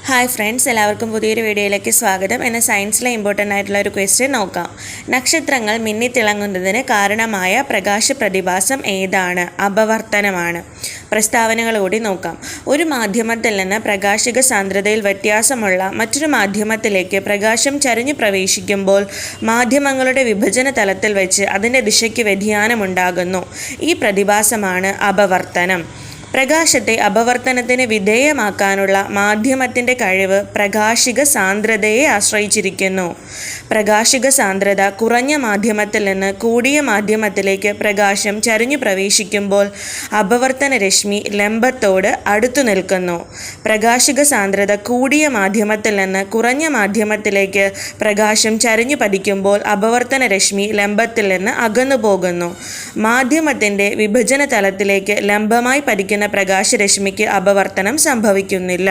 Hi friends, എല്ലാവർക്കും പുതിയൊരു വീഡിയോയിലേക്ക് സ്വാഗതം. എന്ന സയൻസിലെ ഇമ്പോർട്ടൻ്റ് ആയിട്ടുള്ള ഒരു ക്വസ്റ്റ്യൻ നോക്കാം. നക്ഷത്രങ്ങൾ മിന്നിത്തിളങ്ങുന്നതിന് കാരണമായ പ്രകാശ പ്രതിഭാസം ഏതാണ്? അപവർത്തനമാണ്. പ്രസ്താവനകൾ കൂടി നോക്കാം. ഒരു മാധ്യമത്തിൽ നിന്ന് പ്രകാശിക സാന്ദ്രതയിൽ വ്യത്യാസമുള്ള മറ്റൊരു മാധ്യമത്തിലേക്ക് പ്രകാശം ചരിഞ്ഞു പ്രവേശിക്കുമ്പോൾ മാധ്യമങ്ങളുടെ വിഭജന തലത്തിൽ വെച്ച് അതിൻ്റെ ദിശയ്ക്ക് വ്യതിയാനമുണ്ടാകുന്നു. ഈ പ്രതിഭാസമാണ് അപവർത്തനം. പ്രകാശത്തെ അപവർത്തനത്തിന് വിധേയമാക്കാനുള്ള മാധ്യമത്തിൻ്റെ കഴിവ് പ്രകാശിക സാന്ദ്രതയെ ആശ്രയിച്ചിരിക്കുന്നു. പ്രകാശിക സാന്ദ്രത കുറഞ്ഞ മാധ്യമത്തിൽ നിന്ന് കൂടിയ മാധ്യമത്തിലേക്ക് പ്രകാശം ചരിഞ്ഞു പ്രവേശിക്കുമ്പോൾ അപവർത്തന രശ്മി ലംബത്തോട് അടുത്തു നിൽക്കുന്നു. പ്രകാശിക സാന്ദ്രത കൂടിയ മാധ്യമത്തിൽ നിന്ന് കുറഞ്ഞ മാധ്യമത്തിലേക്ക് പ്രകാശം ചരിഞ്ഞു പതിക്കുമ്പോൾ അപവർത്തന രശ്മി ലംബത്തിൽ നിന്ന് അകന്നു പോകുന്നു. മാധ്യമത്തിൻ്റെ വിഭജന തലത്തിലേക്ക് ലംബമായി പതിക്കുന്ന പ്രകാശരശ്മിക്ക് അപവർത്തനം സംഭവിക്കുന്നില്ല.